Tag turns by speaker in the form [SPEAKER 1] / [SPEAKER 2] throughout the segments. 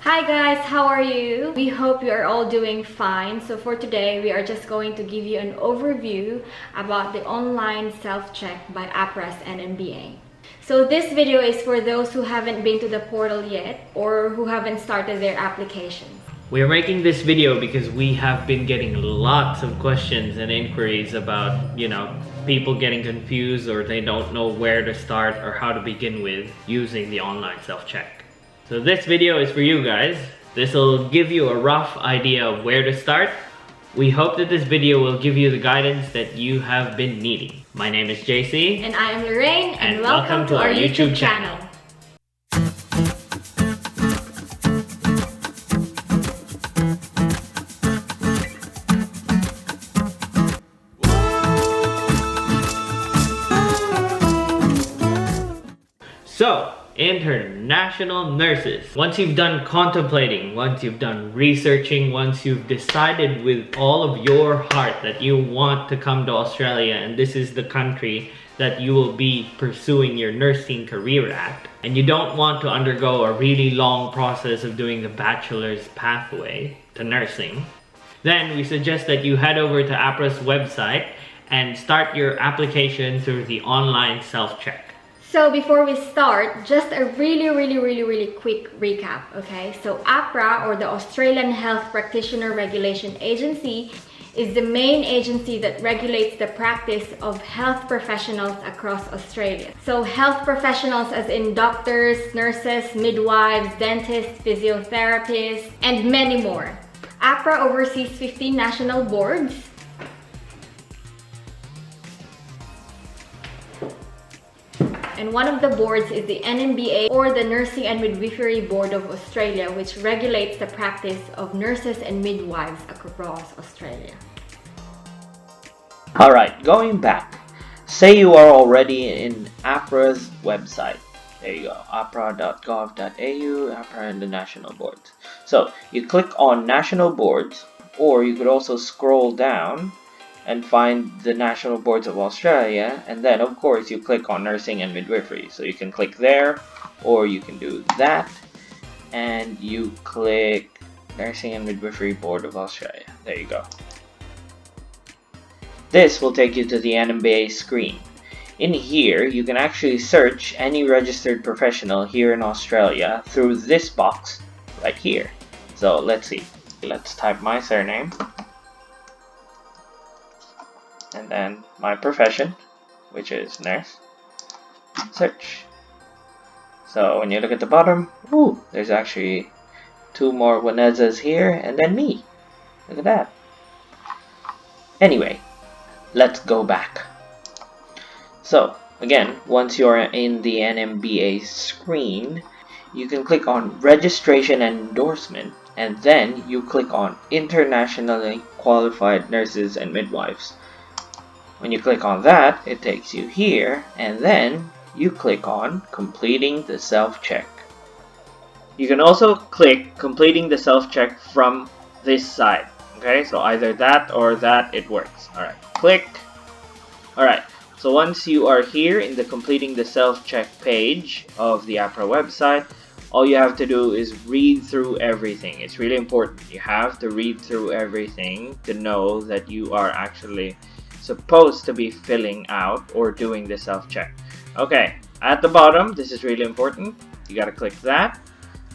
[SPEAKER 1] Hi guys, how are you? We hope you are all doing fine. So for today, we are just going to give you an overview about the online self-check by AHPRA's NMBA. So this video is for those who haven't been to the portal yet or who haven't started their applications.
[SPEAKER 2] We are making this video because we have been getting lots of questions and inquiries about, people getting confused or they don't know where to start or how to begin with using the online self-check. So this video is for you guys. This will give you a rough idea of where to start. We hope that this video will give you the guidance that you have been needing. My name is JC.
[SPEAKER 1] And I am Lorraine, and welcome to our YouTube channel.
[SPEAKER 2] So, international nurses. Once you've done contemplating, once you've done researching, once you've decided with all of your heart that you want to come to Australia and this is the country that you will be pursuing your nursing career at, and you don't want to undergo a really long process of doing the bachelor's pathway to nursing, then we suggest that you head over to AHPRA's website and start your application through the online self-check.
[SPEAKER 1] So before we start, just a really quick recap, okay? So AHPRA, or the Australian Health Practitioner Regulation Agency, is the main agency that regulates the practice of health professionals across Australia. So health professionals as in doctors, nurses, midwives, dentists, physiotherapists, and many more. AHPRA oversees 15 national boards. And one of the boards is the NMBA, or the Nursing and Midwifery Board of Australia, which regulates the practice of nurses and midwives across Australia.
[SPEAKER 3] Alright, going back. Say you are already in AHPRA's website. There you go, ahpra.gov.au, AHPRA and the national boards. So you click on national boards, or you could also scroll down and find the National Boards of Australia, and then of course you click on Nursing and Midwifery. So you can click there, or you can do that, and you click Nursing and Midwifery Board of Australia. There you go. This will take you to the NMBA screen. In here, you can actually search any registered professional here in Australia through this box right here. So let's see. Let's type my surname, and then my profession, which is nurse. Search. So when you look at the bottom, there's actually two more Wanezas here, and then me. Look at that. Anyway, let's go back. So again, once you're in the NMBA screen, you can click on Registration and Endorsement, and then you click on Internationally Qualified Nurses and Midwives. When you click on that, it takes you here, and then you click on Completing the Self-Check. You can also click Completing the Self-Check from this side. Okay, so either that or that, it works. Alright, click. Alright, so once you are here in the Completing the Self-Check page of the AHPRA website, all you have to do is read through everything. It's really important. You have to read through everything to know that you are actually supposed to be filling out or doing the self-check. Okay, at the bottom, this is really important. You gotta click that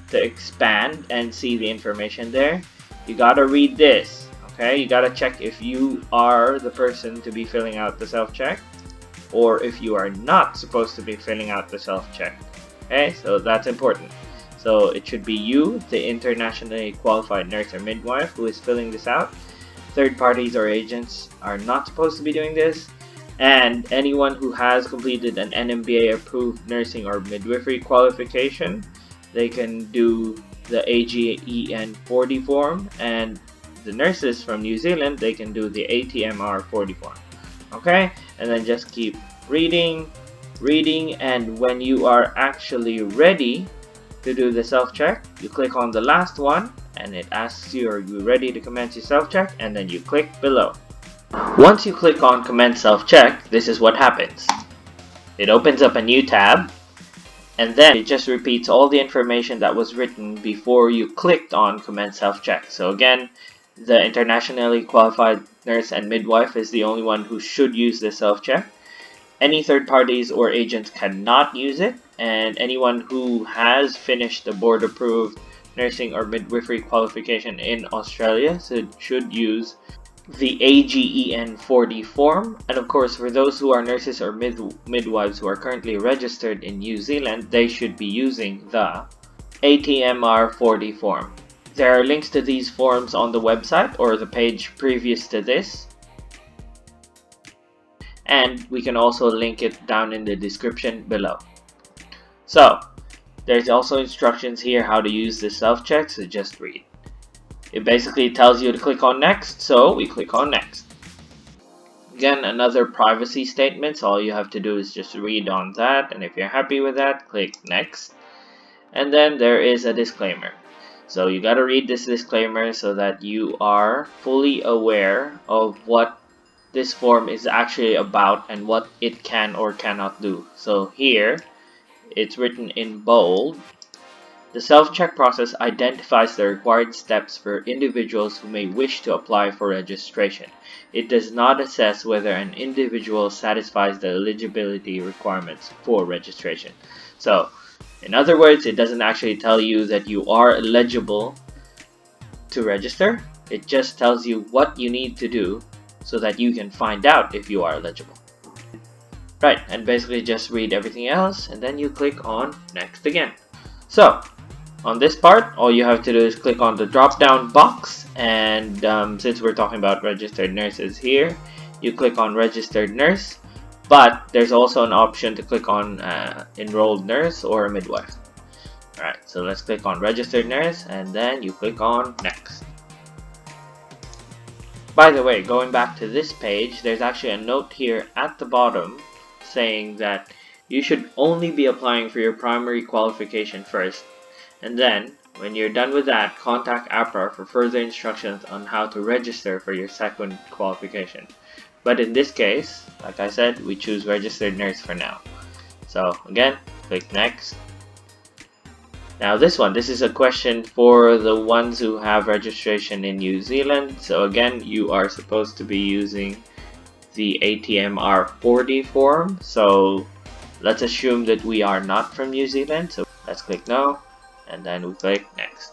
[SPEAKER 3] to expand and see the information there. You gotta read this, okay? You gotta check if you are the person to be filling out the self-check, or if you are not supposed to be filling out the self-check. Okay, so that's important. So it should be you, the internationally qualified nurse or midwife, who is filling this out. Third parties or agents are not supposed to be doing this, and anyone who has completed an NMBA approved nursing or midwifery qualification, they can do the AGEN 40 form, and the nurses from New Zealand, they can do the ATMR 40 form. Okay, and then just keep reading, and when you are actually ready to do the self-check, you click on the last one, and it asks you, are you ready to commence your self-check, and then you click below. Once you click on commence self-check, this is what happens. It opens up a new tab, And then it just repeats all the information that was written before you clicked on Commence Self-Check. So again, the internationally qualified nurse and midwife is the only one who should use this self-check. Any third parties or agents cannot use it, and anyone who has finished the board-approved nursing or midwifery qualification in Australia should use the AGEN 40 form. And of course, for those who are nurses or midwives who are currently registered in New Zealand, they should be using the ATMR 40 form. There are links to these forms on the website or the page previous to this, and we can also link it down in the description below. So there's also instructions here how to use this self-check, so just read. It basically tells you to click on next, so we click on next. Again, another privacy statement, so all you have to do is just read on that, and if you're happy with that, click next. And then there is a disclaimer. So you gotta read this disclaimer so that you are fully aware of what this form is actually about and what it can or cannot do. So here, it's written in bold. The self-check process identifies the required steps for individuals who may wish to apply for registration. It does not assess whether an individual satisfies the eligibility requirements for registration. So, in other words, it doesn't actually tell you that you are eligible to register. It just tells you what you need to do so that you can find out if you are eligible. Right, and basically just read everything else and then you click on next again. So, on this part, all you have to do is click on the drop down box, and since we're talking about registered nurses here, you click on registered nurse, but there's also an option to click on enrolled nurse or a midwife. Alright, so let's click on registered nurse and then you click on next. By the way, going back to this page, there's actually a note here at the bottom saying that you should only be applying for your primary qualification first, and then when you're done with that, contact AHPRA for further instructions on how to register for your second qualification. But in this case, like I said, we choose registered nurse for now. So again, click next. Now this is a question for the ones who have registration in New Zealand. So again, you are supposed to be using the ATMR 40 form. So let's assume that we are not from New Zealand. So let's click no, and then we click next.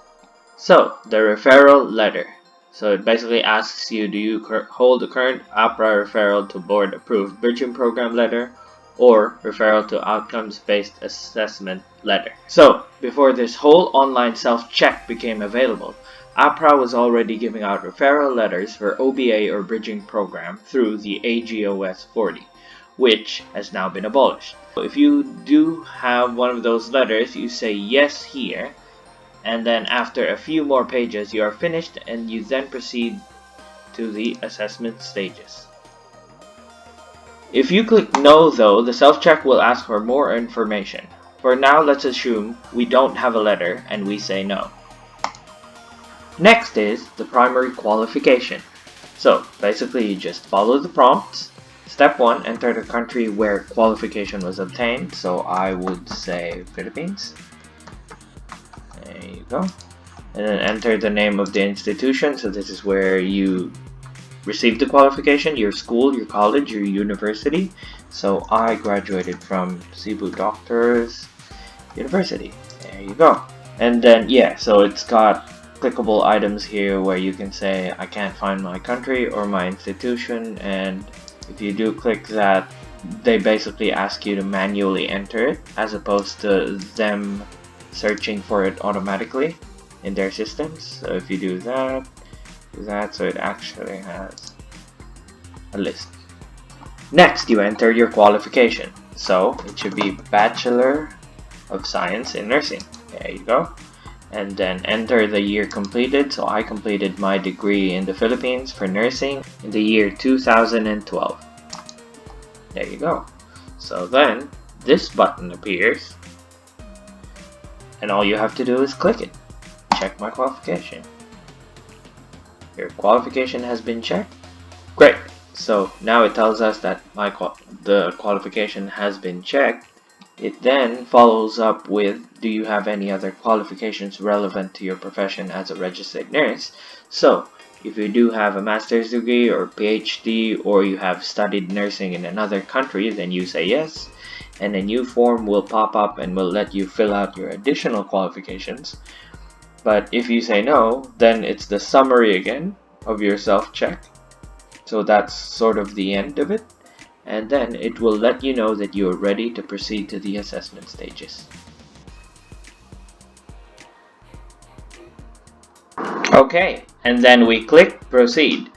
[SPEAKER 3] So the referral letter. So it basically asks you, do you hold a current AHPRA referral to board approved bridging program letter or referral to outcomes-based assessment letter? So before this whole online self-check became available, AHPRA was already giving out referral letters for OBA or bridging program through the AGOS 40, which has now been abolished. So if you do have one of those letters, you say yes here, and then after a few more pages you are finished, and you then proceed to the assessment stages. If you click no though, the self-check will ask for more information. For now, let's assume we don't have a letter and we say no. Next is the primary qualification. So basically you just follow the prompts. Step 1, enter the country where qualification was obtained. So I would say Philippines. There you go. And then enter the name of the institution. So this is where you received the qualification, your school, your college, your university. So I graduated from Cebu Doctors University. There you go. And then yeah, so it's got clickable items here where you can say I can't find my country or my institution, and if you do click that, they basically ask you to manually enter it as opposed to them searching for it automatically in their systems. So if you do that, so it actually has a list. Next, you enter your qualification. So it should be Bachelor of Science in Nursing. There you go. And then enter the year completed. So I completed my degree in the Philippines for nursing in the year 2012. There you go. So then this button appears, and all you have to do is click it. Check my qualification. Your qualification has been checked. Great. So now it tells us that the qualification has been checked, It then follows up with, do you have any other qualifications relevant to your profession as a registered nurse? So, if you do have a master's degree or PhD, or you have studied nursing in another country, then you say yes, and a new form will pop up and will let you fill out your additional qualifications. But if you say no, then it's the summary again of your self-check. So that's sort of the end of it. And then it will let you know that you are ready to proceed to the assessment stages. Okay, and then we click proceed.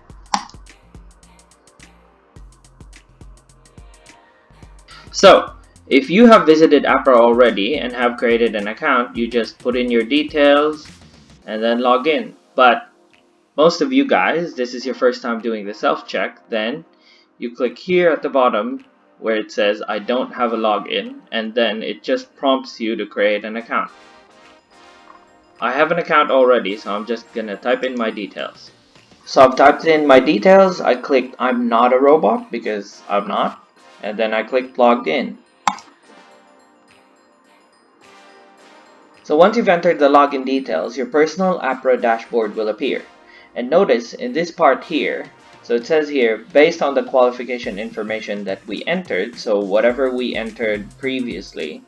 [SPEAKER 3] So, if you have visited AHPRA already and have created an account, you just put in your details and then log in. But most of you guys, this is your first time doing the self-check, then you click here at the bottom where it says I don't have a login, and then it just prompts you to create an account. I have an account already, so I'm just gonna type in my details. So I've typed in my details, I clicked I'm not a robot because I'm not, and then I clicked logged in. So once you've entered the login details, your personal AHPRA dashboard will appear. And notice in this part here, so it says here, based on the qualification information that we entered, so whatever we entered previously,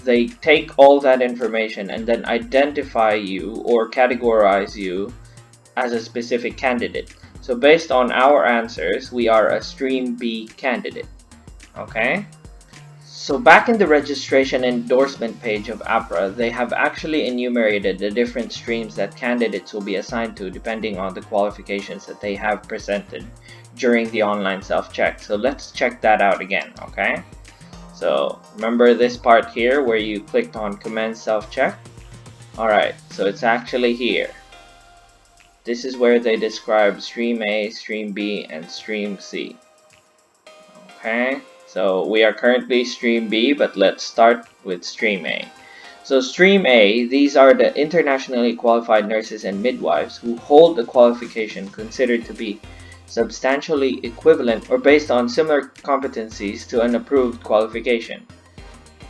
[SPEAKER 3] they take all that information and then identify you or categorize you as a specific candidate. So based on our answers, we are a Stream B candidate. Okay? So back in the registration endorsement page of AHPRA, they have actually enumerated the different streams that candidates will be assigned to depending on the qualifications that they have presented during the online self-check. So let's check that out again, okay? So remember this part here where you clicked on commence self-check? Alright, so it's actually here. This is where they describe Stream A, Stream B, and Stream C. Okay? So we are currently Stream B, but let's start with Stream A. So Stream A, these are the internationally qualified nurses and midwives who hold the qualification considered to be substantially equivalent or based on similar competencies to an approved qualification.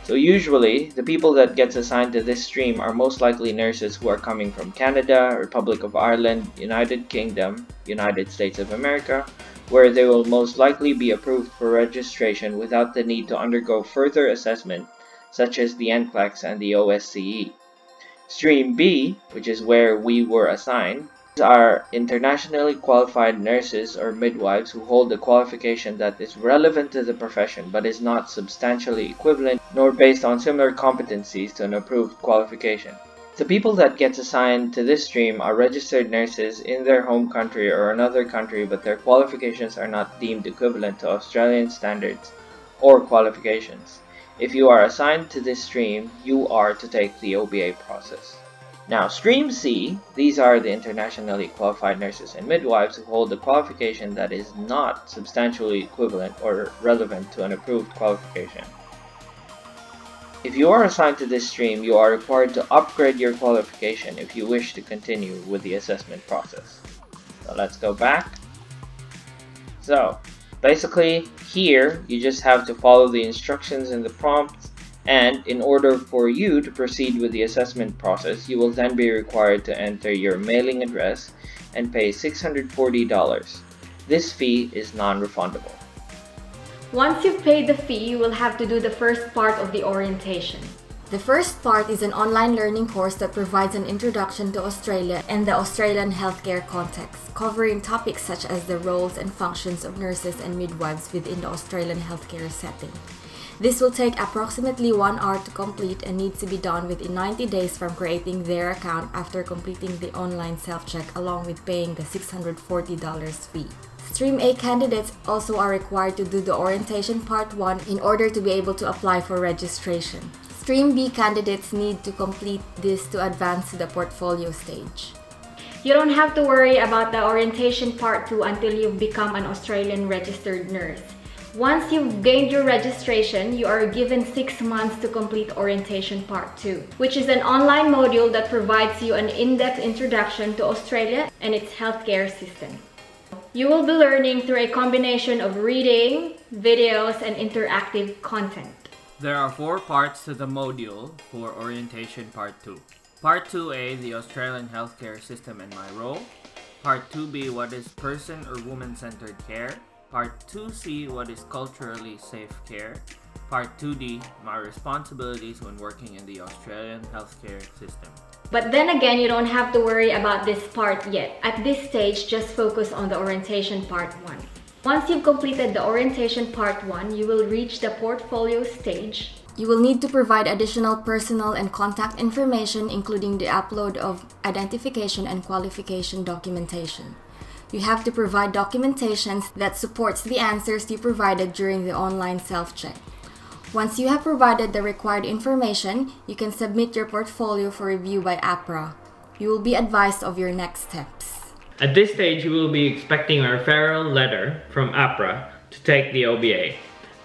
[SPEAKER 3] So usually, the people that gets assigned to this stream are most likely nurses who are coming from Canada, Republic of Ireland, United Kingdom, United States of America, where they will most likely be approved for registration without the need to undergo further assessment, such as the NCLEX and the OSCE. Stream B, which is where we were assigned, are internationally qualified nurses or midwives who hold a qualification that is relevant to the profession but is not substantially equivalent nor based on similar competencies to an approved qualification. The people that gets assigned to this stream are registered nurses in their home country or another country, but their qualifications are not deemed equivalent to Australian standards or qualifications. If you are assigned to this stream, you are to take the OBA process. Now, Stream C, these are the internationally qualified nurses and midwives who hold a qualification that is not substantially equivalent or relevant to an approved qualification. If you are assigned to this stream, you are required to upgrade your qualification if you wish to continue with the assessment process. So let's go back. So basically here you just have to follow the instructions in the prompt, and in order for you to proceed with the assessment process, you will then be required to enter your mailing address and pay $640. This fee is non-refundable.
[SPEAKER 1] Once you've paid the fee, you will have to do the first part of the orientation. The first part is an online learning course that provides an introduction to Australia and the Australian healthcare context, covering topics such as the roles and functions of nurses and midwives within the Australian healthcare setting. This will take approximately 1 hour to complete and needs to be done within 90 days from creating their account after completing the online self-check along with paying the $640 fee. Stream A candidates also are required to do the orientation part 1 in order to be able to apply for registration. Stream B candidates need to complete this to advance to the portfolio stage. You don't have to worry about the orientation part 2 until you've become an Australian registered nurse. Once you've gained your registration, you are given 6 months to complete orientation part 2, which is an online module that provides you an in-depth introduction to Australia and its healthcare system. You will be learning through a combination of reading, videos, and interactive content.
[SPEAKER 4] There are 4 parts to the module for Orientation Part 2. Part 2A, the Australian healthcare system and my role. Part 2B, what is person or woman-centered care. Part 2C, what is culturally safe care. Part 2D, my responsibilities when working in the Australian healthcare system.
[SPEAKER 1] But then again, you don't have to worry about this part yet. At this stage, just focus on the orientation part 1. Once you've completed the orientation part 1, you will reach the portfolio stage. You will need to provide additional personal and contact information, including the upload of identification and qualification documentation. You have to provide documentations that supports the answers you provided during the online self-check. Once you have provided the required information, you can submit your portfolio for review by AHPRA. You will be advised of your next steps.
[SPEAKER 2] At this stage, you will be expecting a referral letter from AHPRA to take the OBA.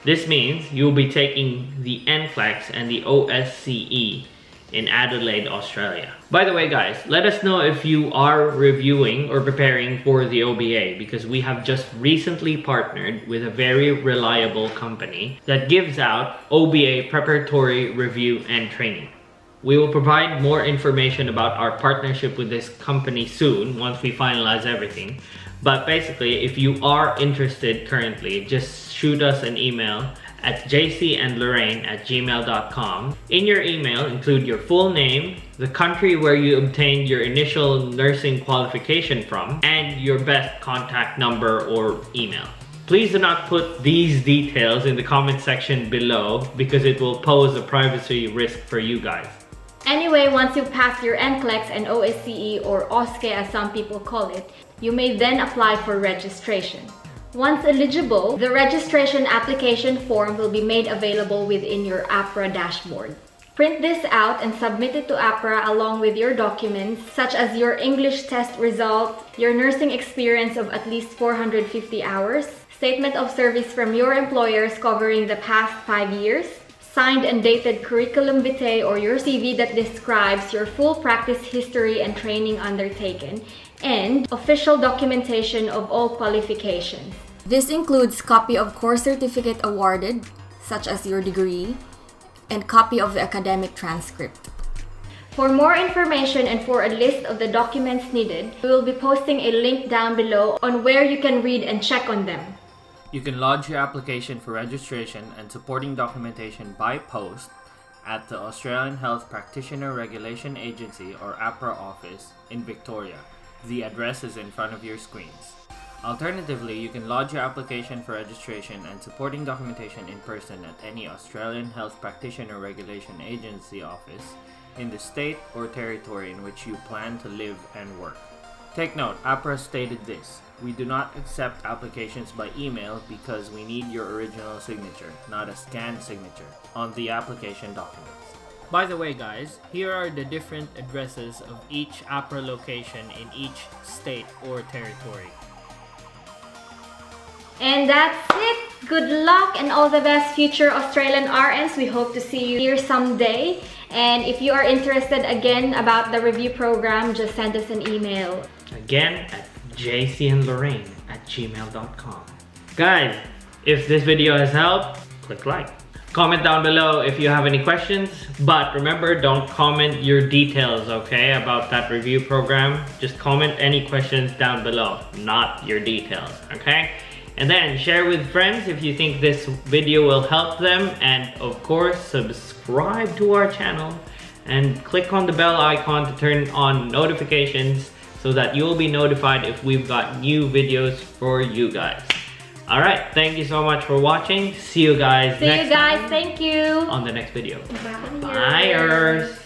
[SPEAKER 2] This means you will be taking the NCLEX and the OSCE in Adelaide, Australia. By the way, guys, let us know if you are reviewing or preparing for the OBA, because we have just recently partnered with a very reliable company that gives out OBA preparatory review and training. We will provide more information about our partnership with this company soon once we finalize everything. But basically, if you are interested currently, just shoot us an email at jcandlorraine@gmail.com. In your email, include your full name, the country where you obtained your initial nursing qualification from, and your best contact number or email. Please do not put these details in the comment section below because it will pose a privacy risk for you guys.
[SPEAKER 1] Anyway, once you pass your NCLEX and OSCE, or OSCE as some people call it, you may then apply for registration. Once eligible, the registration application form will be made available within your AHPRA dashboard. Print this out and submit it to AHPRA along with your documents such as your English test result, your nursing experience of at least 450 hours, statement of service from your employers covering the past 5 years, signed and dated curriculum vitae or your CV that describes your full practice history and training undertaken, and official documentation of all qualifications. This includes copy of course certificate awarded, such as your degree, and copy of the academic transcript. For more information and for a list of the documents needed, we will be posting a link down below on where you can read and check on them.
[SPEAKER 4] You can lodge your application for registration and supporting documentation by post at the Australian Health Practitioner Regulation Agency or AHPRA office in Victoria. The address is in front of your screens. Alternatively, you can lodge your application for registration and supporting documentation in person at any Australian Health Practitioner Regulation Agency office in the state or territory in which you plan to live and work. Take note, AHPRA stated this: we do not accept applications by email because we need your original signature, not a scanned signature, on the application documents. By the way, guys, here are the different addresses of each AHPRA location in each state or territory.
[SPEAKER 1] And that's it! Good luck and all the best, future Australian RNs. We hope to see you here someday. And if you are interested again about the review program, just send us an email.
[SPEAKER 2] Again, at jcandlorraine@gmail.com. Guys, if this video has helped, click like. Comment down below if you have any questions, but remember, don't comment your details, okay, about that review program. Just comment any questions down below, not your details, okay? And then share with friends if you think this video will help them, and of course subscribe to our channel and click on the bell icon to turn on notifications so that you'll be notified if we've got new videos for you guys. Alright, thank you so much for watching. See you guys next time.
[SPEAKER 1] Thank you.
[SPEAKER 2] On the next video.
[SPEAKER 1] Bye.
[SPEAKER 2] Bye-ers.